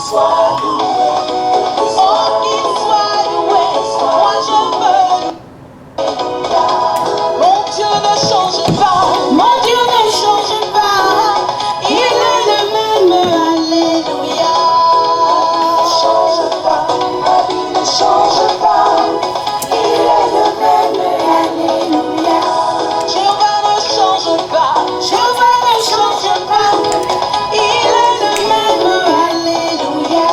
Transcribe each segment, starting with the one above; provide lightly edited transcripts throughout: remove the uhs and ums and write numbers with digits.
soit loué, oh qu'il soit loué, moi je veux. Mon Dieu ne change pas, mon Dieu ne change pas, il est le même, alléluia. Ne change pas, il ne change pas, il est le même, alléluia. Jéhovah ne change pas, Jéhovah ne change pas, il est le même, alléluia.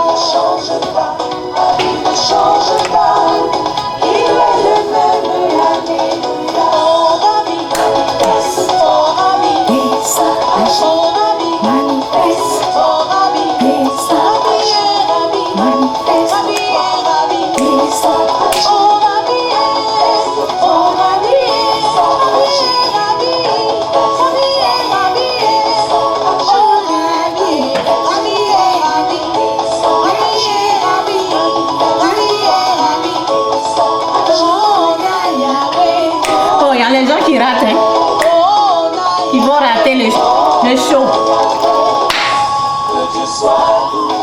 Ne change pas, il ne change pas, il est le même, alléluia. Oh Rabbi, manifeste, oh Rabbi, oh Rabbi, manifeste, oh Rabbi, Rabbi, manifeste, Rabbi, oh Rabbi, oh Rabbi, Oh, il y a les gens qui ratent, hein. Ils vont rater le show. Que Dieu soit loué,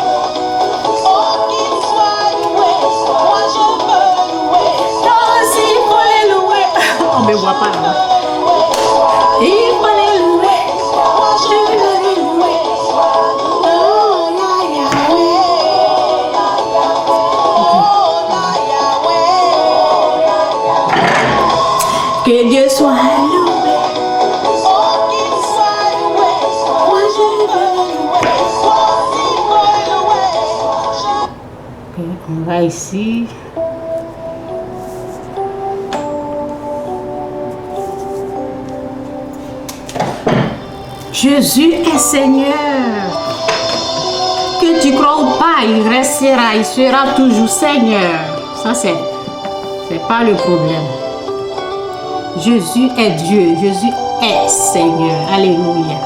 oh qu'il soit loué, moi je veux louer. Non, si, il faut les louer. On ne me voit pas là. Il faut les louer. Moi je veux les louer. Oh la Yahweh, oh la Yahweh. Que Dieu soit loué. Oh qu'il soit loué, moi je veux louer. Oh qu'il soit loué. Ok, on va ici. Jésus est Seigneur. Que tu crois ou pas, il restera, il sera toujours Seigneur. Ça, c'est pas le problème. Jésus est Dieu, Jésus est Seigneur. Alléluia.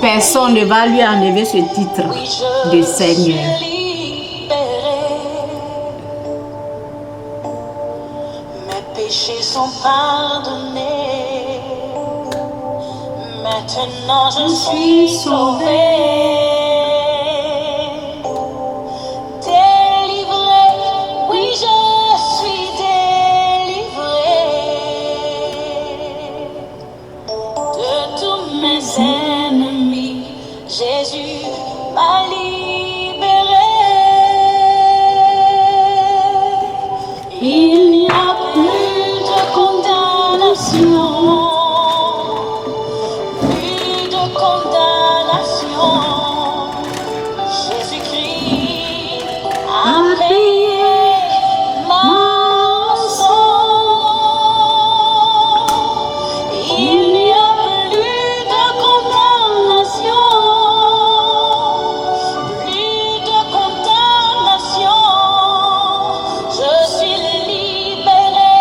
Personne ne va lui enlever ce titre de Seigneur. Mes péchés sont pardonnés. Maintenant je suis sauvé. Délivré, oui je suis délivré de tous mes ennemis. Jésus m'a libéré. Il n'y a plus de condamnation. Plus de condamnation. Jésus-Christ a payé ma rançon. Il n'y a plus de condamnation. Plus de condamnation. Je suis libéré,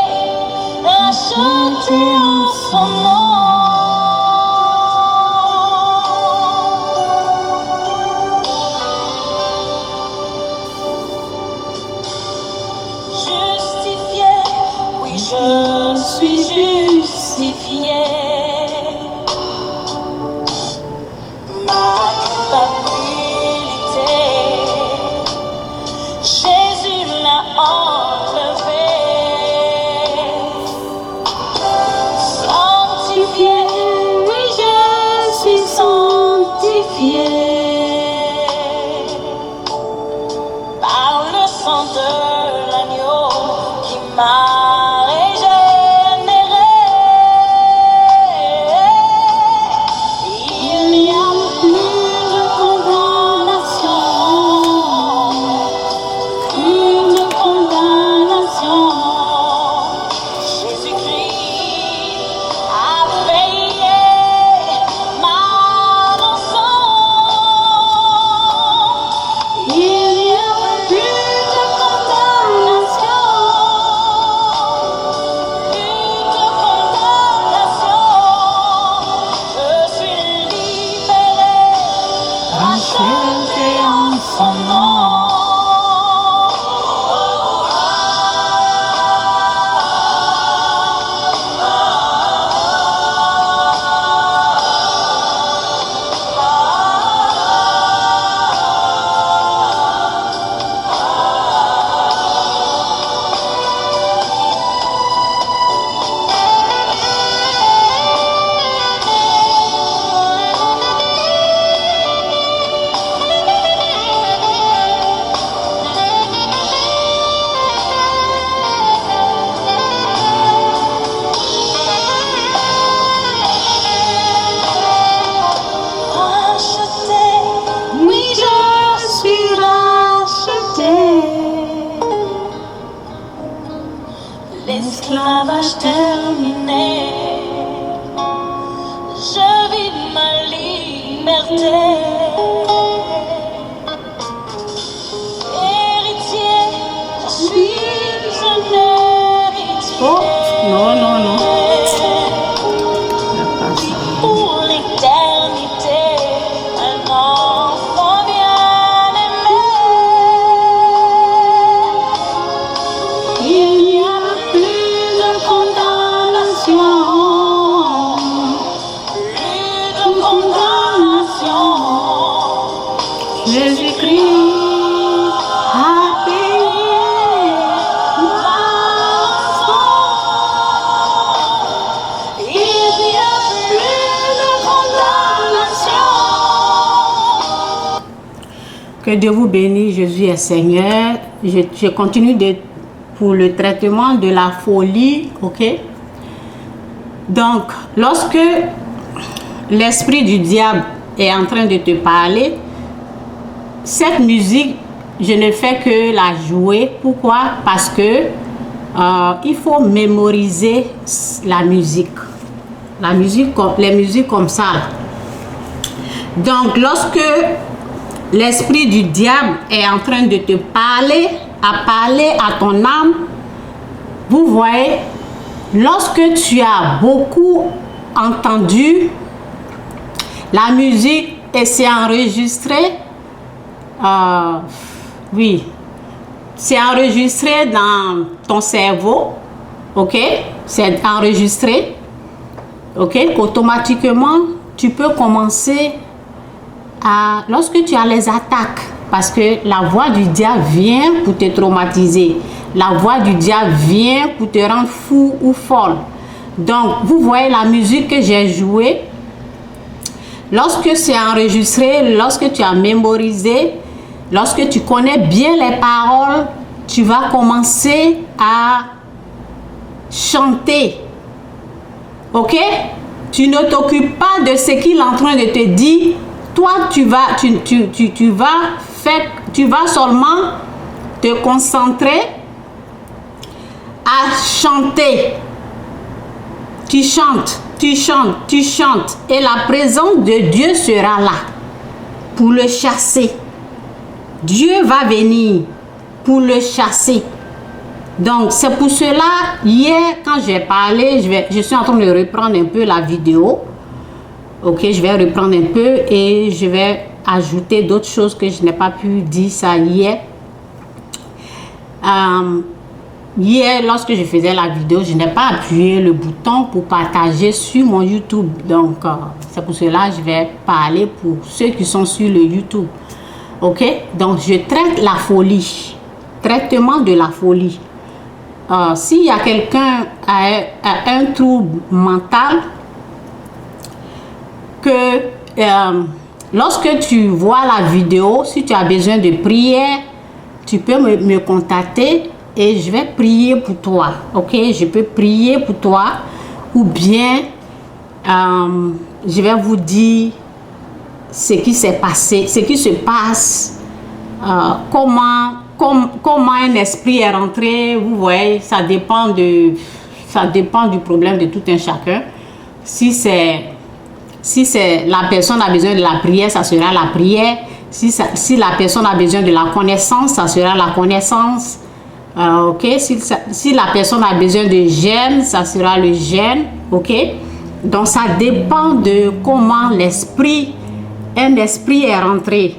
racheté en son nom. Justifié, oui je suis justifié. Ma culpabilité, Jésus l'a enlevé. Sanctifié, oui je suis sanctifié. Par le sang de l'agneau qui m'a régénéré. Il n'y a plus de condamnation. Plus de condamnation. Jésus-Christ a payé ma rançon. Il n'y a plus de condamnation. Plus de condamnation. Je suis libéré, racheté en son nom. l'esclavage terminé. Je vis ma liberté. Héritier, je suis un héritier. Oh, non, non, non. Pour l'éternité, un enfant bien-aimé. Il n'y a plus de condamnation. Plus de condamnation. Jésus-Christ a payé ma faute. Il n'y a plus de condamnation. Que Dieu vous bénisse, Jésus est Seigneur. Je continue pour le traitement de la folie, ok? Donc, lorsque l'esprit du diable est en train de te parler, cette musique, je ne fais que la jouer. Pourquoi? Parce que il faut mémoriser la musique. Les musiques comme ça. Donc, lorsque l'esprit du diable est en train de te parler, à ton âme, vous voyez, lorsque tu as beaucoup entendu la musique et c'est enregistré, oui, c'est enregistré dans ton cerveau, ok, c'est enregistré, ok, automatiquement, tu peux commencer à, lorsque tu as les attaques, parce que la voix du diable vient pour te traumatiser, la voix du diable vient pour te rendre fou ou folle. Donc, vous voyez la musique que j'ai jouée, lorsque c'est enregistré, lorsque tu as mémorisé, lorsque tu connais bien les paroles, tu vas commencer à chanter. Ok? Tu ne t'occupes pas de ce qu'il est en train de te dire. Toi, tu vas seulement te concentrer à chanter. Tu chantes, tu chantes, tu chantes. Et la présence de Dieu sera là pour le chasser. Dieu va venir pour le chasser. Donc, c'est pour cela, hier, quand j'ai parlé, je suis en train de reprendre un peu la vidéo. Ok, je vais reprendre un peu et je vais ajouter d'autres choses que je n'ai pas pu dire ça hier. Hier, lorsque je faisais la vidéo, je n'ai pas appuyé le bouton pour partager sur mon YouTube. Donc, c'est pour cela que je vais parler pour ceux qui sont sur le YouTube. Ok, donc je traite la folie, traitement de la folie. S'il y a quelqu'un qui a un trouble mental, que lorsque tu vois la vidéo, si tu as besoin de prière, tu peux me contacter et je vais prier pour toi. Ok, je peux prier pour toi ou bien je vais vous dire ce qui s'est passé, ce qui se passe, comment un esprit est rentré. Vous voyez, ça dépend du problème de tout un chacun. Si la personne a besoin de la prière, ça sera la prière. Si la personne a besoin de la connaissance, ça sera la connaissance. Ok, si la personne a besoin de jeûne, ça sera le jeûne. Ok, donc ça dépend de comment un esprit est rentré.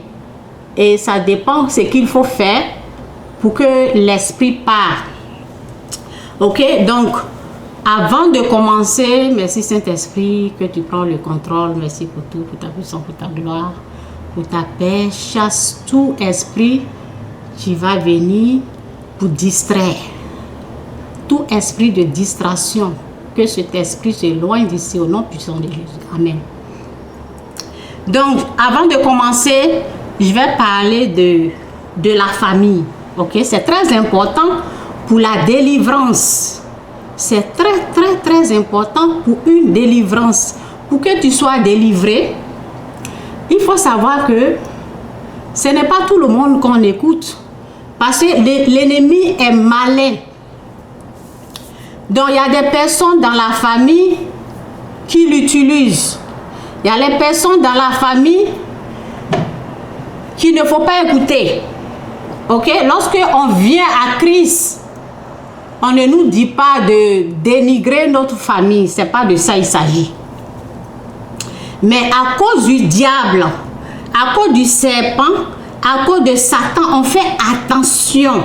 Et ça dépend de ce qu'il faut faire pour que l'esprit parte. Ok, donc avant de commencer, merci Saint-Esprit que tu prends le contrôle. Merci pour tout, pour ta puissance, pour ta gloire, pour ta paix. Chasse tout esprit qui va venir pour distraire. Tout esprit de distraction, que cet esprit s'éloigne d'ici au nom puissant de Jésus. Amen. Donc, avant de commencer, je vais parler de la famille. Ok, c'est très important pour la délivrance. C'est très important pour une délivrance. Pour que tu sois délivré, il faut savoir que ce n'est pas tout le monde qu'on écoute. Parce que l'ennemi est malin. Donc, il y a des personnes dans la famille qui l'utilisent. Il y a les personnes dans la famille qu'il ne faut pas écouter. Ok? Lorsque on vient à Christ, on ne nous dit pas de dénigrer notre famille. Ce n'est pas de ça il s'agit. Mais à cause du diable, à cause du serpent, à cause de Satan, on fait attention.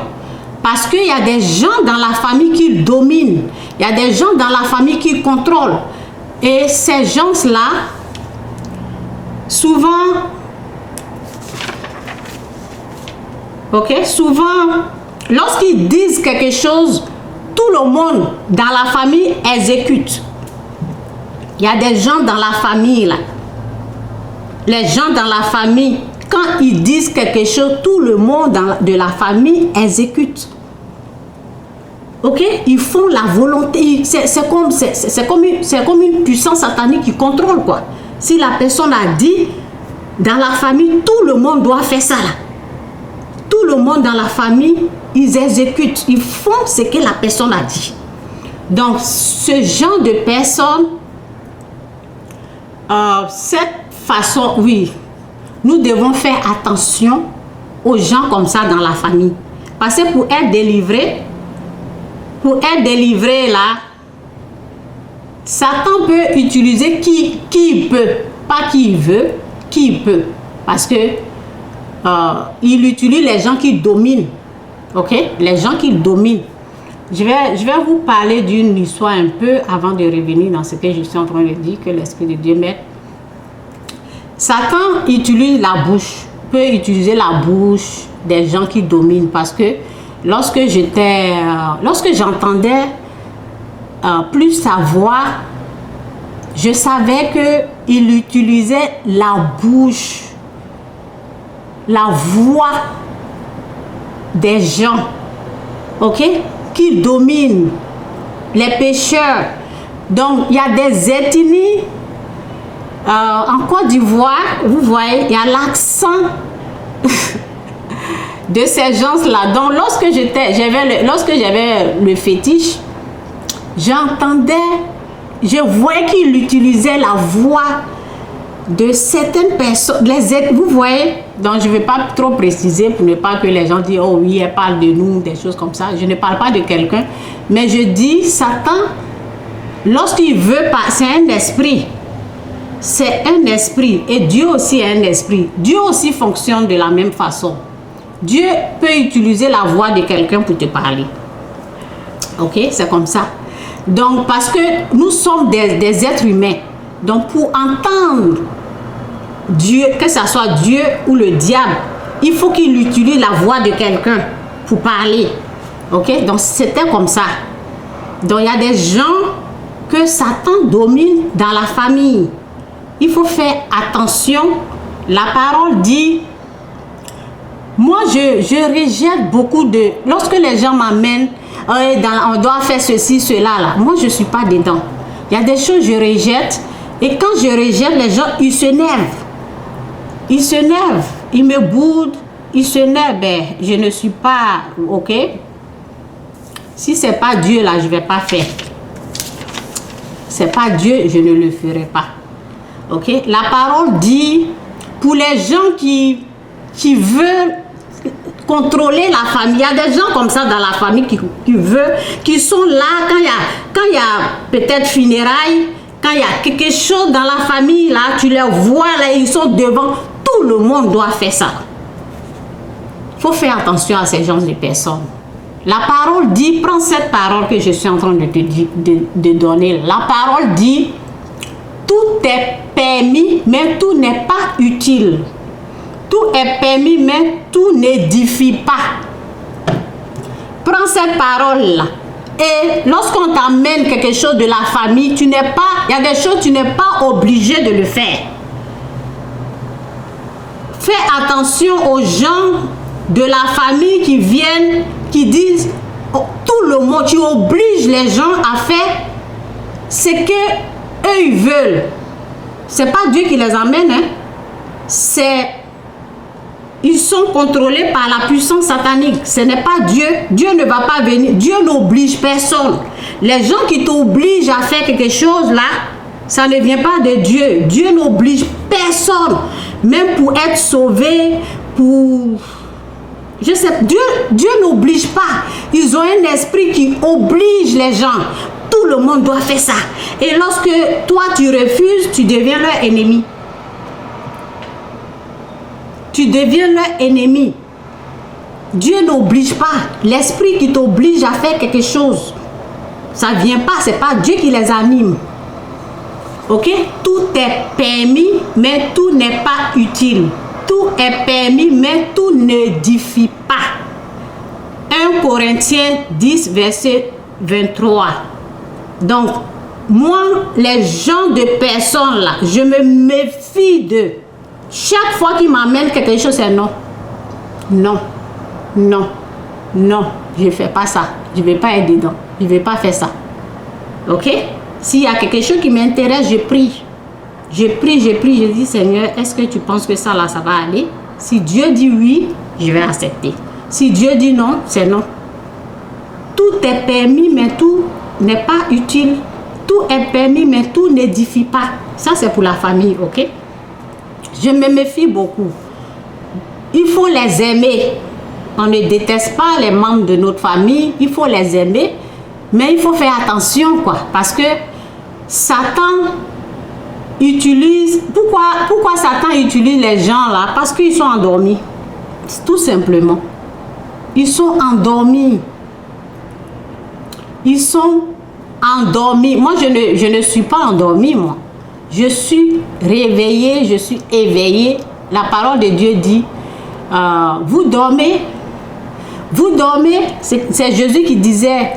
Parce qu'il y a des gens dans la famille qui dominent. Il y a des gens dans la famille qui contrôlent. Et ces gens-là, souvent, lorsqu'ils disent quelque chose, tout le monde dans la famille exécute. Il y a des gens dans la famille là. Les gens dans la famille, quand ils disent quelque chose, tout le monde de la famille exécute. Ok? Ils font la volonté. C'est comme une puissance satanique qui contrôle quoi. Si la personne a dit, dans la famille, tout le monde doit faire ça là. Tout le monde dans la famille, ils exécutent. Ils font ce que la personne a dit. Donc, ce genre de personnes, cette façon, oui, nous devons faire attention aux gens comme ça dans la famille. Parce que pour être délivré là, Satan peut utiliser qui il peut, pas qui il veut, qui il peut. Parce que il utilise les gens qui dominent. Ok? Les gens qui dominent. Je vais vous parler d'une histoire un peu avant de revenir dans ce que je suis en train de dire, que l'Esprit de Dieu m'aide. Satan utilise la bouche, peut utiliser la bouche des gens qui dominent, parce que lorsque j'entendais plus sa voix, je savais que il utilisait la bouche, la voix des gens, ok, qui dominent, les pécheurs. Donc il y a des ethnies en Côte d'Ivoire, vous voyez, il y a l'accent de ces gens-là. Donc lorsque j'avais le fétiche, j'entendais, je voyais qu'il utilisait la voix de certaines personnes. Vous voyez, donc je ne vais pas trop préciser pour ne pas que les gens disent oh oui, elle parle de nous, des choses comme ça. Je ne parle pas de quelqu'un, mais je dis Satan, lorsqu'il veut pas, c'est un esprit. C'est un esprit, et Dieu aussi est un esprit. Dieu aussi fonctionne de la même façon. Dieu peut utiliser la voix de quelqu'un pour te parler. Ok, c'est comme ça. Donc, parce que nous sommes des êtres humains. Donc, pour entendre Dieu, que ce soit Dieu ou le diable, il faut qu'il utilise la voix de quelqu'un pour parler. Ok, donc c'était comme ça. Donc, il y a des gens que Satan domine dans la famille. Il faut faire attention. La parole dit, moi je rejette beaucoup de... Lorsque les gens m'amènent, on doit faire ceci, cela, là. Moi je ne suis pas dedans. Il y a des choses que je rejette. Et quand je rejette, les gens, ils s'énervent. Ils s'énervent. Ils me boudent. Ils s'énervent. Ben, je ne suis pas... Ok? Si ce n'est pas Dieu, là, je ne vais pas faire. Ce n'est pas Dieu, je ne le ferai pas. Ok, la parole dit, pour les gens qui veulent contrôler la famille, il y a des gens comme ça dans la famille qui sont là quand il y a peut-être funérailles, quand il y a quelque chose dans la famille, là, tu les vois, là, ils sont devant, tout le monde doit faire ça. Il faut faire attention à ces genres de personnes. La parole dit, prends cette parole que je suis en train de te donner. La parole dit, tout est permis, mais tout n'est pas utile. Tout est permis, mais tout n'édifie pas. Prends cette parole-là. Et lorsqu'on t'amène quelque chose de la famille, il y a des choses, tu n'es pas obligé de le faire. Fais attention aux gens de la famille qui viennent, qui disent, oh, tout le monde, tu obliges les gens à faire ce que eux ils veulent. C'est pas Dieu qui les amène, hein. C'est ils sont contrôlés par la puissance satanique. Ce n'est pas Dieu. Dieu ne va pas venir. Dieu n'oblige personne. Les gens qui t'obligent à faire quelque chose là, ça ne vient pas de Dieu. Dieu n'oblige personne. Même pour être sauvé, pour... Je sais, Dieu n'oblige pas. Ils ont un esprit qui oblige les gens. Tout le monde doit faire ça. Et lorsque toi tu refuses, tu deviens leur ennemi. Tu deviens leur ennemi. Dieu n'oblige pas. L'esprit qui t'oblige à faire quelque chose, ça ne vient pas. Ce n'est pas Dieu qui les anime. Ok? Tout est permis, mais tout n'est pas utile. Tout est permis, mais tout n'édifie pas. 1 Corinthiens 10, verset 23. Donc, moi, les gens de personnes là, je me méfie d'eux. Chaque fois qu'ils m'amènent quelque chose, c'est non. Non. Non. Non. Je ne fais pas ça. Je ne vais pas être dedans. Je ne vais pas faire ça. Ok? S'il y a quelque chose qui m'intéresse, je prie. Je prie, je dis, Seigneur, est-ce que tu penses que ça là, ça va aller? Si Dieu dit oui, je vais accepter. Si Dieu dit non, c'est non. Tout est permis, mais tout n'est pas utile. Tout est permis, mais tout n'édifie pas. Ça, c'est pour la famille, ok? Je me méfie beaucoup. Il faut les aimer. On ne déteste pas les membres de notre famille. Il faut les aimer. Mais il faut faire attention, quoi. Parce que Satan utilise... Pourquoi Satan utilise les gens là? Parce qu'ils sont endormis. Tout simplement. Ils sont endormis. Ils sont endormis. Moi, je ne suis pas endormi, moi. Je suis réveillé, je suis éveillé. La parole de Dieu dit, vous dormez. Vous dormez. C'est Jésus qui disait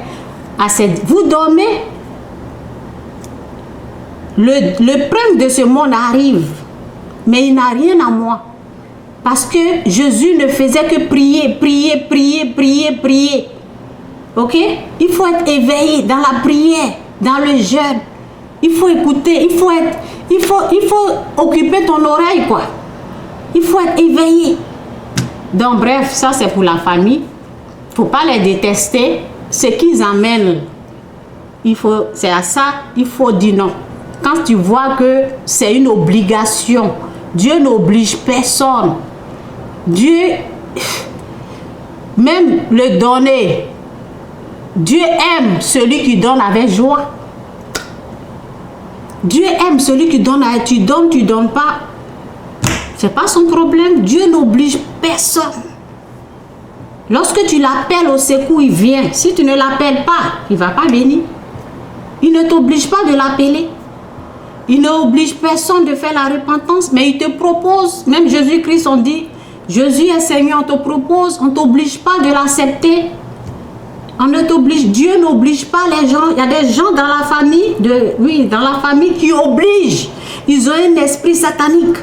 à cette... Vous dormez. Le prince de ce monde arrive. Mais il n'a rien à moi. Parce que Jésus ne faisait que prier, prier, prier, prier, prier. Ok? Il faut être éveillé dans la prière, dans le jeûne. Il faut écouter, il faut occuper ton oreille, quoi. Il faut être éveillé. Donc, bref, ça c'est pour la famille. Il ne faut pas les détester. Ce qu'ils amènent, c'est à ça, il faut dire non. Quand tu vois que c'est une obligation, Dieu n'oblige personne. Dieu, même le donner, Dieu aime celui qui donne avec joie. Dieu aime celui qui donne avec... Tu donnes pas. C'est pas son problème. Dieu n'oblige personne. Lorsque tu l'appelles au secours, il vient. Si tu ne l'appelles pas, il ne va pas venir. Il ne t'oblige pas de l'appeler. Il n'oblige personne de faire la repentance, mais il te propose. Même Jésus-Christ, on dit, Jésus est Seigneur, on te propose, on ne t'oblige pas de l'accepter. On ne t'oblige, Dieu n'oblige pas les gens. Il y a des gens dans la famille, dans la famille qui obligent. Ils ont un esprit satanique.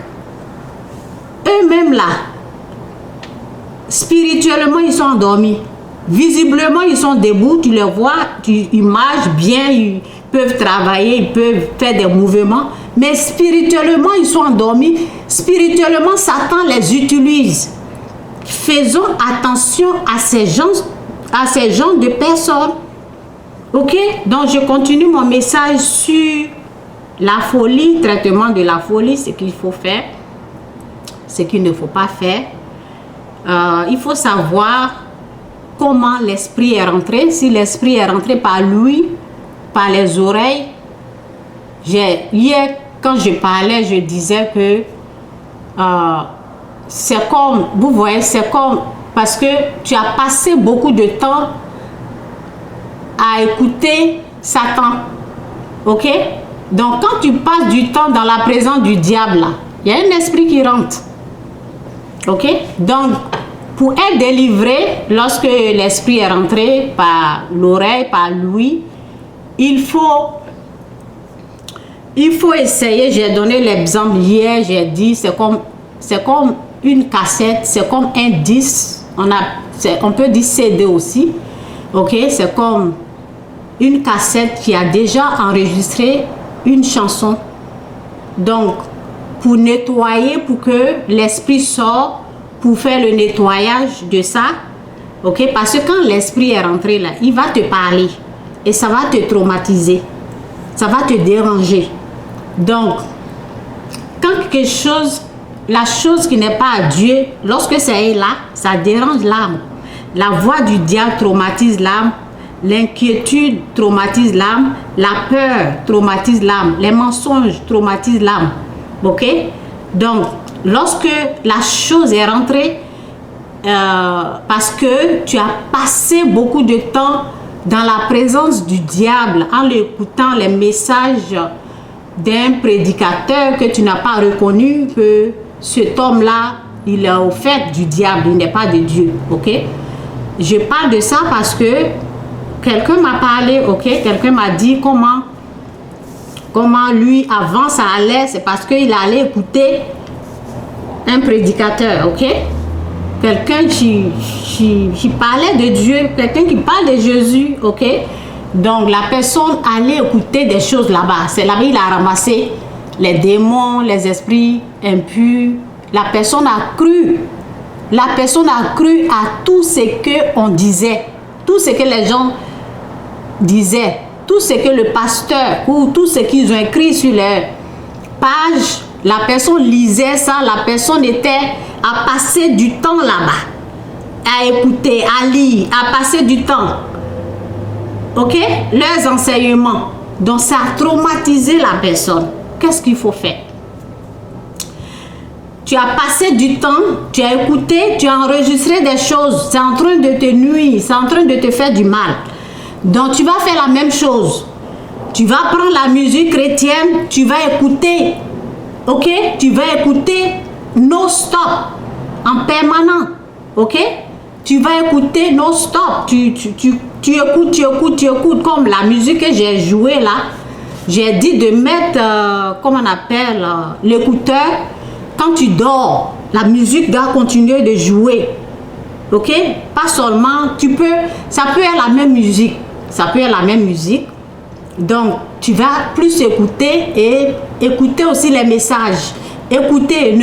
Eux-mêmes là, spirituellement, ils sont endormis. Visiblement, ils sont debout, tu les vois, ils marchent bien, ils peuvent travailler, ils peuvent faire des mouvements. Mais spirituellement, ils sont endormis. Spirituellement, Satan les utilise. Faisons attention à ces gens de personnes. Ok? Donc, je continue mon message sur la folie, traitement de la folie, ce qu'il faut faire, ce qu'il ne faut pas faire. Il faut savoir comment l'esprit est rentré. Si l'esprit est rentré par lui, par les oreilles. Hier, quand je parlais, je disais que c'est comme, vous voyez, c'est comme, parce que tu as passé beaucoup de temps à écouter Satan. Ok? Donc, quand tu passes du temps dans la présence du diable, il y a un esprit qui rentre. Ok? Donc, pour être délivré, lorsque l'esprit est rentré par l'oreille, par l'ouïe, il faut essayer. J'ai donné l'exemple hier, j'ai dit, c'est comme une cassette, c'est comme un disque. On peut dire CD aussi. Ok? C'est comme une cassette qui a déjà enregistré une chanson. Donc, pour nettoyer, pour que l'esprit sorte, pour faire le nettoyage de ça. Ok, parce que quand l'esprit est rentré là, il va te parler et ça va te traumatiser, ça va te déranger. Donc, quand quelque chose, la chose qui n'est pas à Dieu, lorsque ça est là, ça dérange l'âme. La voix du diable traumatise l'âme, l'inquiétude traumatise l'âme, la peur traumatise l'âme, les mensonges traumatisent l'âme. Ok? Donc, lorsque la chose est rentrée, parce que tu as passé beaucoup de temps dans la présence du diable en écoutant les messages d'un prédicateur que tu n'as pas reconnu que cet homme-là, il est au fait du diable, il n'est pas de Dieu. Ok? Je parle de ça parce que quelqu'un m'a parlé, ok? Quelqu'un m'a dit comment lui, avant ça allait, c'est parce qu'il allait écouter un prédicateur, ok? Quelqu'un qui parlait de Dieu, quelqu'un qui parle de Jésus, ok? Donc la personne allait écouter des choses là-bas. C'est là-bas il a ramassé les démons, les esprits impurs. La personne a cru. La personne a cru à tout ce qu'on disait, tout ce que les gens disaient, tout ce que le pasteur ou tout ce qu'ils ont écrit sur les pages. La personne lisait ça, la personne à passer du temps là-bas, à écouter, à lire, à passer du temps. Ok? Leurs enseignements. Donc ça a traumatisé la personne. Qu'est-ce qu'il faut faire? Tu as passé du temps, tu as écouté, tu as enregistré des choses. C'est en train de te nuire, c'est en train de te faire du mal. Donc tu vas faire la même chose. Tu vas prendre la musique chrétienne, tu vas écouter. Ok? Tu vas écouter non-stop, en permanent. Ok? Tu vas écouter non-stop. Tu écoutes comme la musique que j'ai jouée là. J'ai dit de mettre, comment on appelle, l'écouteur. Quand tu dors, la musique doit continuer de jouer. Ok? Pas seulement, ça peut être la même musique. Ça peut être la même musique. Donc, tu vas plus écouter et écouter aussi les messages. Écouter,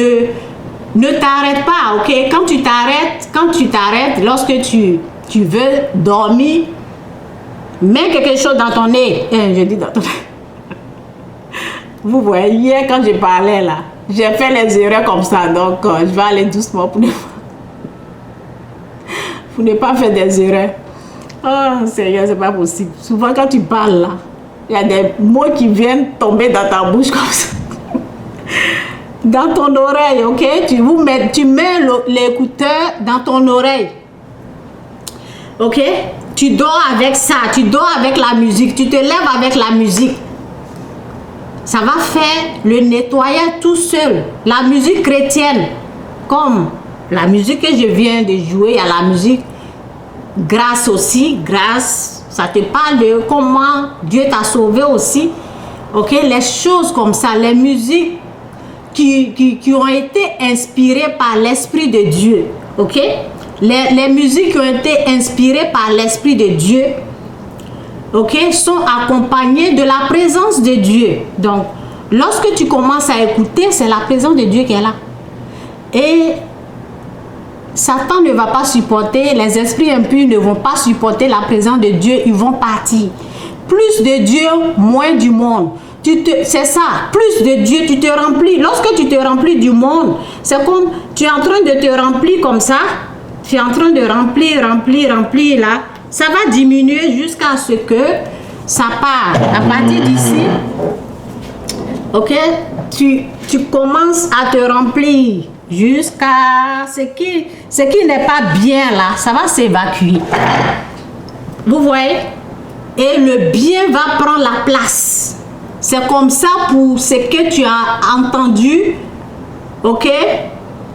ne t'arrête pas, ok? Quand tu t'arrêtes, lorsque tu veux dormir, mets quelque chose dans ton nez. Je dis dans ton nez. Vous voyez, hier quand je parlais là, j'ai fait les erreurs comme ça, donc je vais aller doucement pour ne pas faire des erreurs. Oh Seigneur, c'est pas possible. Souvent quand tu parles là, il y a des mots qui viennent tomber dans ta bouche comme ça. Dans ton oreille, ok? Tu mets l'écouteur dans ton oreille. Ok? Tu dors avec ça, tu dors avec la musique, tu te lèves avec la musique. Ça va faire le nettoyage tout seul. La musique chrétienne, comme la musique que je viens de jouer, il y a la musique grâce aussi, grâce, ça te parle de comment Dieu t'a sauvé aussi. Ok, les choses comme ça, les musiques qui ont été inspirées par l'Esprit de Dieu. Ok, les musiques qui ont été inspirées par l'Esprit de Dieu, ok, sont accompagnées de la présence de Dieu. Donc, lorsque tu commences à écouter, c'est la présence de Dieu qui est là. Et Satan ne va pas supporter, les esprits impurs ne vont pas supporter la présence de Dieu, ils vont partir. Plus de Dieu, moins du monde. C'est ça, plus de Dieu, tu te remplis. Lorsque tu te remplis du monde, c'est comme tu es en train de te remplir comme ça. Tu es en train de remplir là. Ça va diminuer jusqu'à ce que ça part. À partir d'ici, ok, tu commences à te remplir jusqu'à ce qui n'est pas bien là. Ça va s'évacuer. Vous voyez? Et le bien va prendre la place. C'est comme ça pour ce que tu as entendu, ok?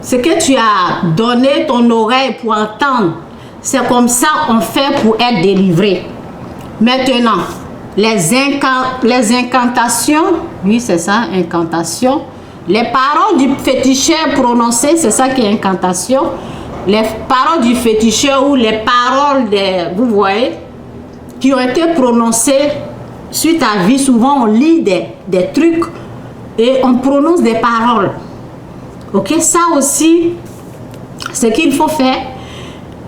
Ce que tu as donné ton oreille pour entendre. C'est comme ça on fait pour être délivré. Maintenant, les incantations, oui c'est ça, incantation. Les paroles du féticheur prononcées, c'est ça qui est incantation. Les paroles du féticheur ou les paroles vous voyez, qui ont été prononcées sur ta vie. Souvent on lit des trucs et on prononce des paroles. Ok, ça aussi, ce qu'il faut faire,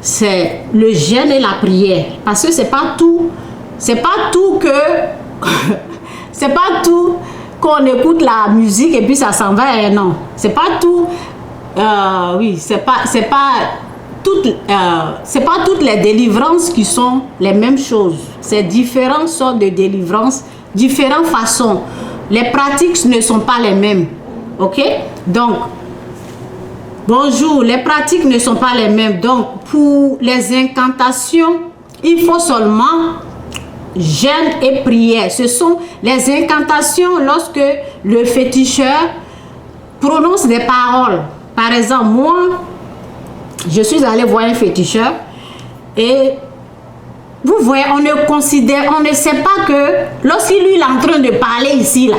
c'est le jeûne et la prière. Parce que c'est pas tout que c'est pas tout qu'on écoute la musique et puis ça s'en va. Non, c'est pas tout. Oui, c'est pas toutes les délivrances qui sont les mêmes choses. C'est différentes sortes de délivrances, différentes façons. Les pratiques ne sont pas les mêmes. Ok? Donc, bonjour, les pratiques ne sont pas les mêmes. Donc, pour les incantations, il faut seulement jeûne et prière. Ce sont les incantations lorsque le féticheur prononce des paroles. Par exemple, moi, je suis allée voir un féticheur et vous voyez, on ne sait pas que lorsqu'il est en train de parler ici, là,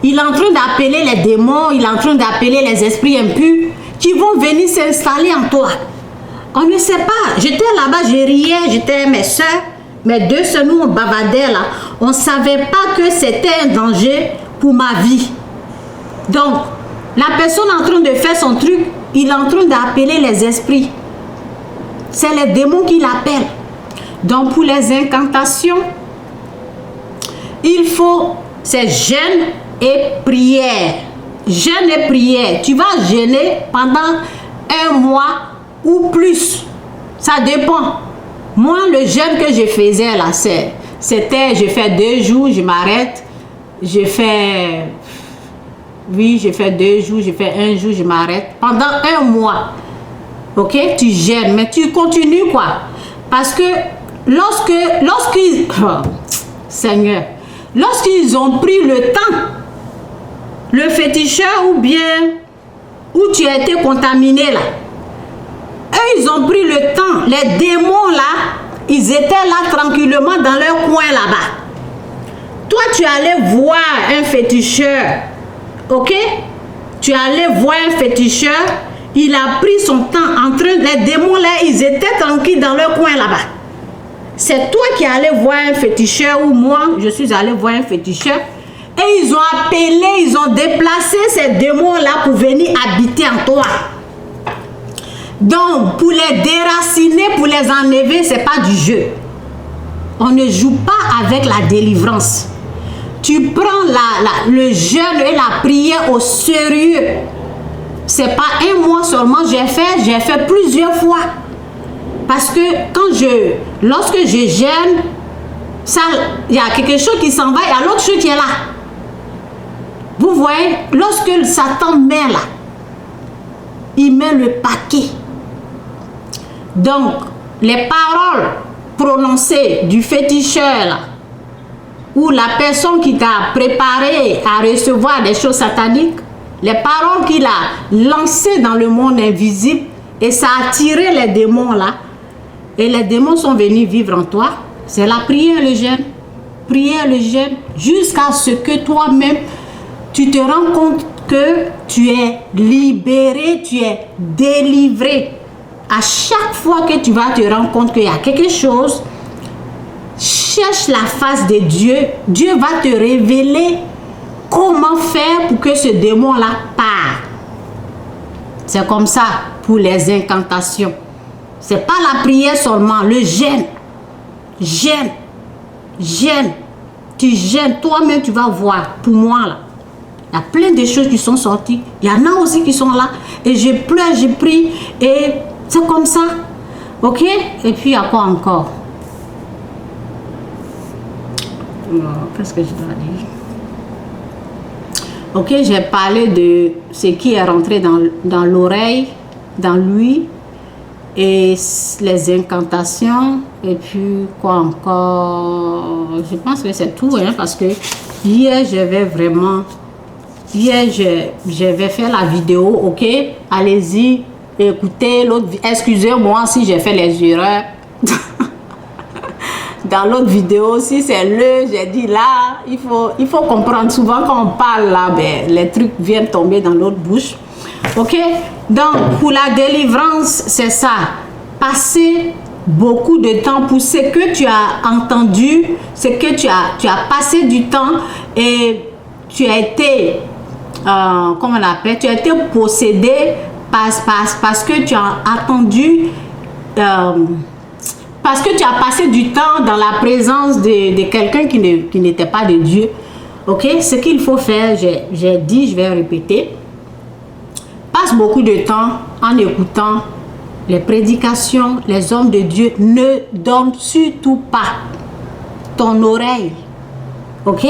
il est en train d'appeler les démons, il est en train d'appeler les esprits impurs qui vont venir s'installer en toi. On ne sait pas. J'étais là-bas, je riais, j'étais mes soeurs, mes deux soeurs, nous on bavardait là. On ne savait pas que c'était un danger pour ma vie. Donc, la personne en train de faire son truc, il est en train d'appeler les esprits. C'est les démons qui l'appellent. Donc, pour les incantations, il faut, c'est jeûne et prière. Jeûne et prière. Tu vas jeûner pendant un mois ou plus. Ça dépend. Moi, le jeûne que je faisais là, c'était, je fais 2 jours, je m'arrête. Je fais 2 jours, je fais 1 jour, je m'arrête. Pendant un mois. Ok? Tu jeûnes, mais tu continues quoi? Parce que lorsqu'ils... Oh, Seigneur. Lorsqu'ils ont pris le temps, le féticheur ou bien où tu as été contaminé là, eux ils ont pris le temps, les démons là, ils étaient là tranquillement dans leur coin là-bas. Toi tu allais voir un féticheur, ok? Tu allais voir un féticheur, il a pris son temps les démons là, ils étaient tranquilles dans leur coin là-bas. C'est toi qui allais voir un féticheur ou moi, je suis allé voir un féticheur. Et ils ont appelé, ils ont déplacé ces démons-là pour venir habiter en toi. Donc, pour les déraciner, pour les enlever, ce n'est pas du jeu. On ne joue pas avec la délivrance. Tu prends le jeûne et la prière au sérieux. Ce n'est pas un mois seulement, j'ai fait plusieurs fois. Parce que lorsque je jeûne, il y a quelque chose qui s'en va, il y a l'autre chose qui est là. Vous voyez, lorsque Satan met là, il met le paquet. Donc, les paroles prononcées du féticheur là, ou la personne qui t'a préparé à recevoir des choses sataniques, les paroles qu'il a lancées dans le monde invisible, et ça a attiré les démons là, et les démons sont venus vivre en toi. C'est la prière, le jeûne. Prière, le jeûne, jusqu'à ce que toi-même, tu te rends compte que tu es libéré, tu es délivré. À chaque fois que tu vas te rendre compte qu'il y a quelque chose, cherche la face de Dieu. Dieu va te révéler comment faire pour que ce démon-là parte. C'est comme ça pour les incantations. C'est pas la prière seulement, le jeûne. Jeûne. Jeûne. Tu jeûnes, toi-même tu vas voir. Pour moi là, il y a plein de choses qui sont sorties. Il y en a aussi qui sont là. Et je pleure, je prie. Et c'est comme ça. Ok? Et puis il y a quoi encore? Qu'est-ce que je dois dire? Ok, j'ai parlé de ce qui est rentré dans l'oreille, dans lui. Et les incantations, et puis quoi encore, je pense que c'est tout, hein, parce que hier, je vais faire la vidéo, ok, allez-y, écoutez l'autre, excusez-moi si j'ai fait les erreurs, dans l'autre vidéo, si c'est j'ai dit là, il faut comprendre, souvent quand on parle là, ben, les trucs viennent tomber dans l'autre bouche. Ok, donc pour la délivrance, c'est ça. Passer beaucoup de temps pour ce que tu as entendu, ce que tu as passé du temps et tu as été, comment on appelle, tu as été possédé parce que tu as attendu, parce que tu as passé du temps dans la présence de quelqu'un qui n'était pas de Dieu. Ok, ce qu'il faut faire, j'ai dit, je vais répéter. Passe beaucoup de temps en écoutant les prédications, les hommes de Dieu. Ne donne surtout pas ton oreille, ok,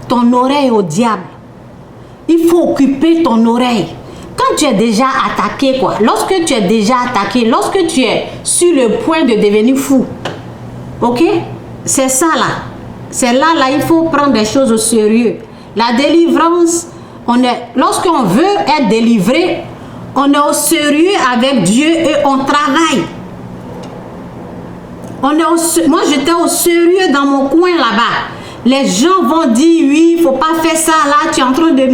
ton oreille au diable. Il faut occuper ton oreille. Quand tu es déjà attaqué, quoi, lorsque tu es déjà attaqué, lorsque tu es sur le point de devenir fou, ok, c'est ça là. C'est là, il faut prendre des choses au sérieux. La délivrance, lorsqu'on veut être délivré, on est au sérieux avec Dieu et on travaille. Moi, j'étais au sérieux dans mon coin là-bas. Les gens vont dire, oui, il ne faut pas faire ça là, tu es en train de...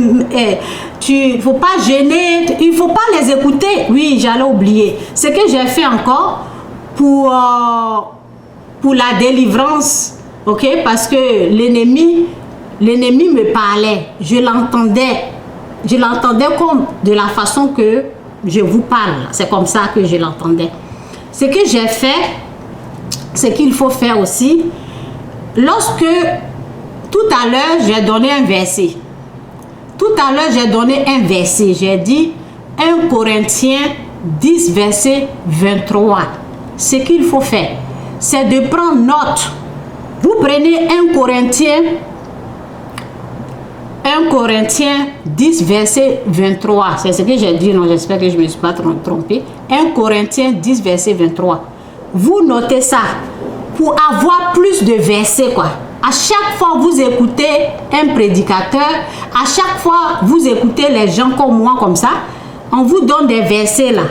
il ne faut pas gêner, il ne faut pas les écouter. Oui, j'allais oublier. Ce que j'ai fait encore pour la délivrance, ok, parce que l'ennemi me parlait, je l'entendais comme de la façon que je vous parle, c'est comme ça que je l'entendais. Ce que j'ai fait, ce qu'il faut faire aussi, lorsque tout à l'heure j'ai donné un verset, j'ai dit 1 Corinthiens 10 verset 23. Ce qu'il faut faire, c'est de prendre note. Vous prenez 1 Corinthiens 10 verset 23. C'est ce que j'ai dit, non, j'espère que je ne me suis pas trompée. 1 Corinthiens 10 verset 23. Vous notez ça pour avoir plus de versets, quoi. À chaque fois vous écoutez un prédicateur, à chaque fois vous écoutez les gens comme moi, comme ça, on vous donne des versets là.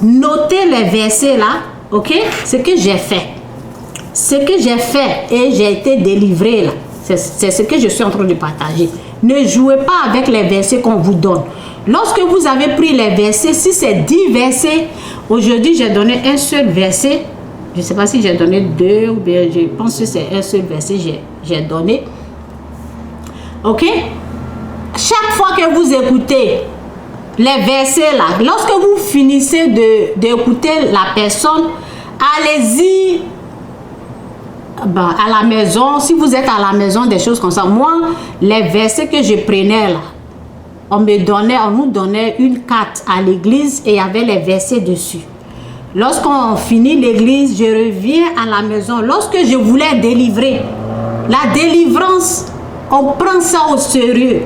Notez les versets là, ok? Ce que j'ai fait. Ce que j'ai fait et j'ai été délivré là. C'est ce que je suis en train de partager. Ne jouez pas avec les versets qu'on vous donne. Lorsque vous avez pris les versets, si c'est 10 versets, aujourd'hui j'ai donné un seul verset. Je ne sais pas si j'ai donné 2 ou bien je pense que c'est un seul verset que j'ai donné. Ok? Chaque fois que vous écoutez les versets là, lorsque vous finissez d'écouter la personne, allez-y à la maison. Si vous êtes à la maison, des choses comme ça. Moi, les versets que je prenais là, on nous donnait une carte à l'église et il y avait les versets dessus. Lorsqu'on finit l'église, je reviens à la maison. Lorsque je voulais délivrer, la délivrance, on prend ça au sérieux.